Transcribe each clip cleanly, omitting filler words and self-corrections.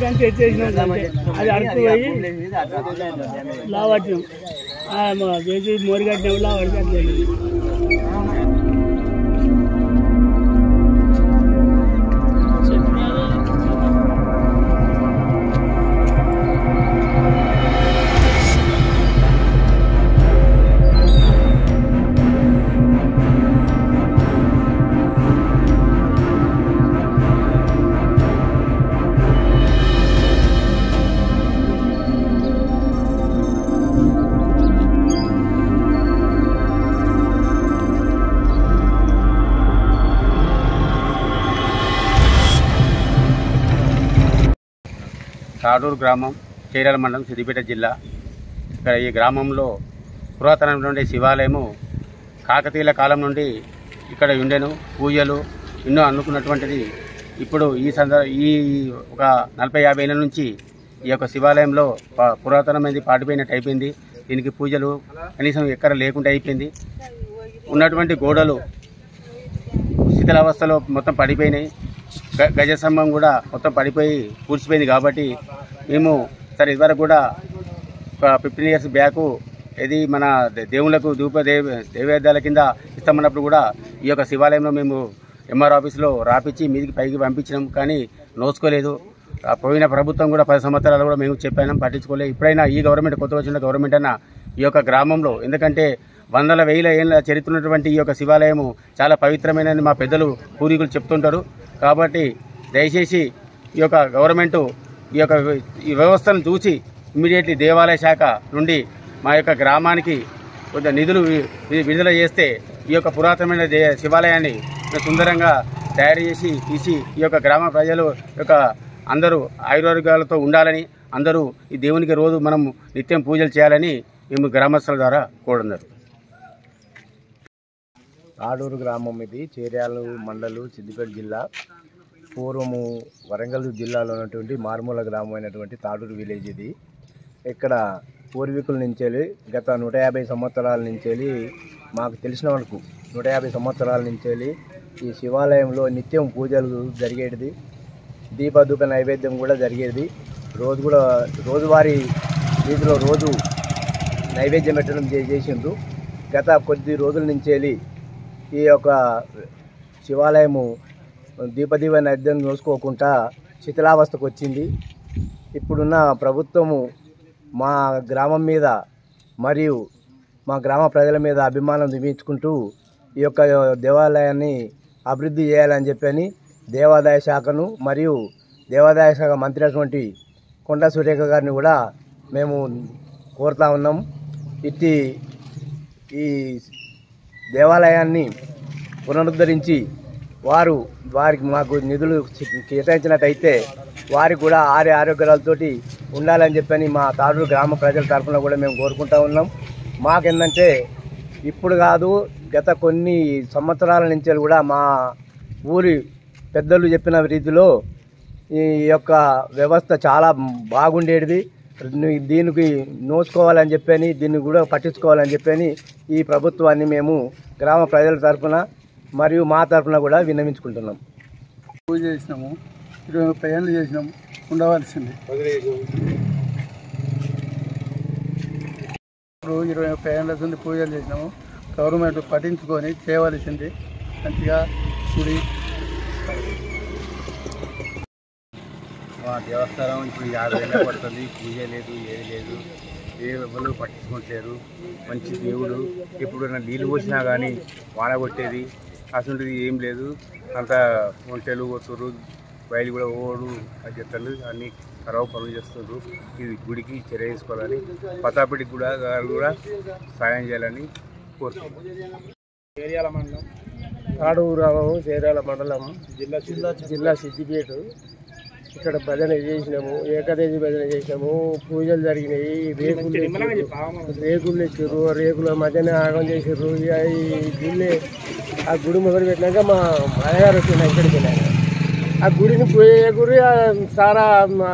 కానీ ఎత్తేసినాం అది అడుపుపోయి లావట్టినాం చేసి మోరి కట్టినాం లావడికి అట్లేదు. తాడూరు గ్రామం, చీరాల మండలం, సిద్దిపేట జిల్లా. ఇక్కడ ఈ గ్రామంలో పురాతనమైనటువంటి శివాలయము కాకతీయుల కాలం నుండి ఇక్కడ ఉండెను. పూజలు ఎన్నో అనుకున్నటువంటిది. ఇప్పుడు ఈ ఒక 40-50 ఏళ్ళ నుంచి ఈ యొక్క శివాలయంలో పురాతనమైనది పాటిపోయినట్టు అయిపోయింది. దీనికి పూజలు కనీసం ఎక్కడ లేకుండా అయిపోయింది. ఉన్నటువంటి గోడలు శిథిలావస్థలో మొత్తం పడిపోయినాయి. గజస్తంభం కూడా మొత్తం పడిపోయి పూడ్చిపోయింది. కాబట్టి మేము సరే ఇదివరకు కూడా ఒక 15 ఇయర్స్ బ్యాకు ఇది మన దేవుళ్లకు దేవేద్యాల కింద ఇస్తామన్నప్పుడు కూడా ఈ యొక్క శివాలయంలో మేము ఎంఆర్ ఆఫీస్లో రాపిచ్చి మీదికి పైకి పంపించినాం. కానీ నోచుకోలేదు. పోయిన ప్రభుత్వం కూడా 10 సంవత్సరాలు కూడా మేము చెప్పాము, పట్టించుకోలేదు. ఇప్పుడైనా ఈ గవర్నమెంట్, కొత్త వచ్చిన గవర్నమెంట్ అన్న ఈ యొక్క గ్రామంలో, ఎందుకంటే 100,000 ఏళ్ళ చరిత్ర ఉన్నటువంటి ఈ యొక్క శివాలయము చాలా పవిత్రమైనది మా పెద్దలు పూర్వీకులు చెప్తుంటారు. కాబట్టి దయచేసి ఈ యొక్క గవర్నమెంటు ఈ వ్యవస్థను చూసి ఇమ్మీడియట్లీ దేవాలయ శాఖ నుండి మా యొక్క గ్రామానికి కొంత నిధులు విడుదల చేస్తే ఈ యొక్క పురాతనమైన శివాలయాన్ని సుందరంగా తయారు చేసి తీసి ఈ యొక్క గ్రామ ప్రజలు యొక్క అందరూ ఆయుర్వేదాలతో ఉండాలని, అందరూ ఈ దేవునికి రోజు మనం నిత్యం పూజలు చేయాలని మేము గ్రామస్తుల ద్వారా కోరుతున్నారు. తాడూరు గ్రామం ఇది, చీరాల మండలం, సిద్దిపేట జిల్లా. పూర్వము వరంగల్ జిల్లాలో ఉన్నటువంటి మారుమూల గ్రామం అయినటువంటి తాడూరు విలేజ్ ఇది. ఇక్కడ పూర్వీకుల నుంచి గత 150 సంవత్సరాల నుంచి మాకు తెలిసిన వరకు 150 సంవత్సరాల నుంచి ఈ శివాలయంలో నిత్యం పూజలు జరిగేది. దీపధూప నైవేద్యం కూడా జరిగేది. రోజువారీ రీతిలో రోజు నైవేద్యం పెట్టడం చేసిండ్రు. గత కొద్ది రోజుల నుంచి ఈ యొక్క శివాలయము దీపదీప నైవేద్యం చూసుకోకుండా శిథిలావస్థకు వచ్చింది. ఇప్పుడున్న ప్రభుత్వము మా గ్రామం మీద మరియు మా గ్రామ ప్రజల మీద అభిమానం చూపించుకుంటూ ఈ యొక్క దేవాలయాన్ని అభివృద్ధి చేయాలని చెప్పని దేవాదాయ శాఖను మరియు దేవాదాయ శాఖ మంత్రి అటువంటి కొండా సురేఖ గారిని కూడా మేము కోరుతా ఉన్నాం. ఈ దేవాలయాన్ని పునరుద్ధరించి వారికి మాకు నిధులు కేటాయించినట్టయితే వారికి కూడా ఆరోగ్యాలతోటి ఉండాలని చెప్పని మా తాడూరు గ్రామ ప్రజల తరఫున కూడా మేము కోరుకుంటా ఉన్నాం. మాకేందంటే ఇప్పుడు కాదు, గత కొన్ని సంవత్సరాల నుంచి కూడా మా ఊరి పెద్దలు చెప్పిన రీతిలో ఈ యొక్క వ్యవస్థ చాలా బాగుండేది. దీనికి నోచుకోవాలని చెప్పని, దీన్ని కూడా పట్టించుకోవాలని చెప్పని ఈ ప్రభుత్వాన్ని మేము గ్రామ ప్రజల తరఫున మరియు మా తరఫున కూడా విన్నవించుకుంటున్నాం. పూజ చేసినాము, 20-30 ఏళ్ళు చేసినాము, ఉండవలసింది. ఇప్పుడు 20-30 ఏళ్ళ నుండి పూజలు చేసినాము. గవర్నమెంట్ పట్టించుకొని చేయవలసింది. మంచిగా గుడి దేవస్థానం ఇప్పుడు 50 ఏళ్ళ పడుతుంది. పూజ లేదు, ఏది లేదు, ఎవరు పట్టించుకుంటారు. మంచి దేవుడు. ఇప్పుడు నీళ్ళు పోసినా కానీ వాన కొట్టేది అసలు ఏం లేదు. అంత ఒంటెలు కొట్టురు, బయలు కూడా ఓడు అది చెత్తలు అన్నీ ఖరాబ్ పనులు చేస్తున్నారు. ఇది గుడికి చర్య తీసుకోవాలని, పతాపిడికి కూడా సాయం చేయాలని కోరుతున్నాం. చీరాల మండలం, తాడూరు గ్రామం, చీరాల మండలం, జిల్లా సిద్దిపేట. ఇక్కడ భజన చేసినాము, ఏకాదశి భజన చేసినాము, పూజలు జరిగినాయి. రేకులు ఇచ్చారు, రేకుల మధ్యన ఆగం చేసారు. ఆ గుడి మొదలు పెట్టినాక మా అయ్యగారు వచ్చిన ఇక్కడికి వెళ్ళారు. ఆ గుడిని గురి సారా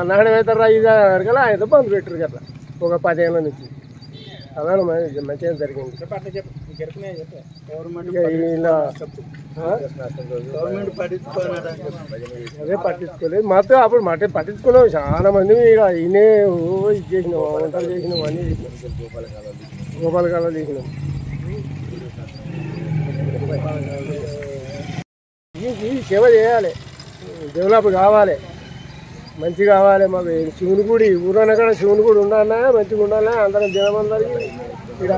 నాణ్యమవుతారా ఇది కదా ఆయనతో బంద్ పెట్టారు కదా ఒక 10 ఏళ్ళ నుంచి. చాలా మంచిగా జరిగింది. గవర్నమెంట్ అదే పట్టించుకోలేదు. మాతో అప్పుడు పట్టించుకున్నాం చాలా మంది. ఇక ఈయనే ఇది చేసినాం, వంటలు చేసినాం, అన్నీ గోపాలకాలు చేసినాం. ఈ సేవ చేయాలి, డెవలప్ కావాలి, మంచి కావాలి. మాకు శివుని గుడి ఊరన్న కూడా శివుని గుడి ఉండాలన్నా మంచిగా ఉండాలన్నా అందరం జనమందరికి ఇక్కడ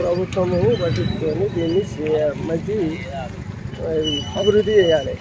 ప్రభుత్వము పట్టించుకొని దీన్ని మంచి అభివృద్ధి చేయాలి.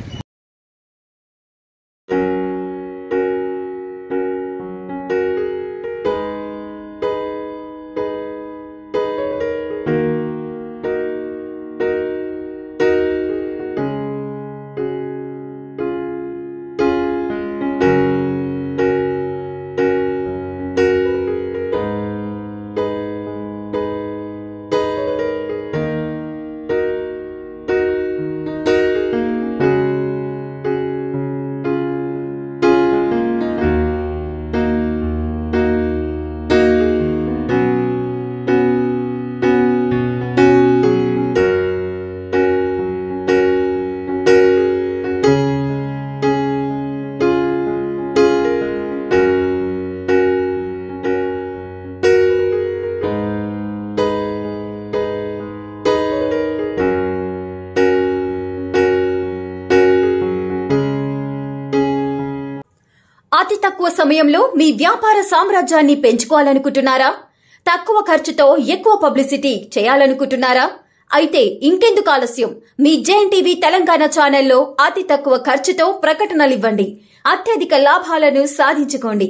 అతి తక్కువ సమయంలో మీ వ్యాపార సామ్రాజ్యాన్ని పెంచుకోవాలనుకుంటున్నారా? తక్కువ ఖర్చుతో ఎక్కువ పబ్లిసిటీ చేయాలనుకుంటున్నారా? అయితే ఇంకెందుకు ఆలస్యం? మీ జేఎన్టీవీ తెలంగాణ ఛానల్లో అతి తక్కువ ఖర్చుతో ప్రకటనలివ్వండి. అత్యధిక లాభాలను సాధించుకోండి.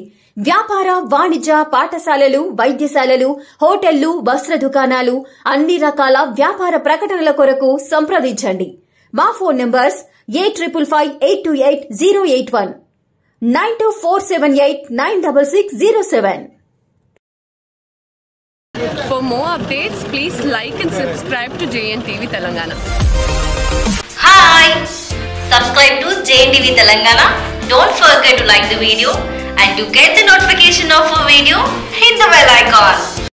వ్యాపార, వాణిజ్య, పాఠశాలలు, వైద్యశాలలు, హోటళ్లు, వస్త్ర దుకాణాలు, అన్ని రకాల వ్యాపార ప్రకటనల కొరకు సంప్రదించండి. మా phone numbers 8558288081 9247896607. For more updates, please like and subscribe to JNTV Telangana. Hi! Subscribe to JNTV Telangana. Don't forget to like the video and to get the notification of a video, hit the bell icon.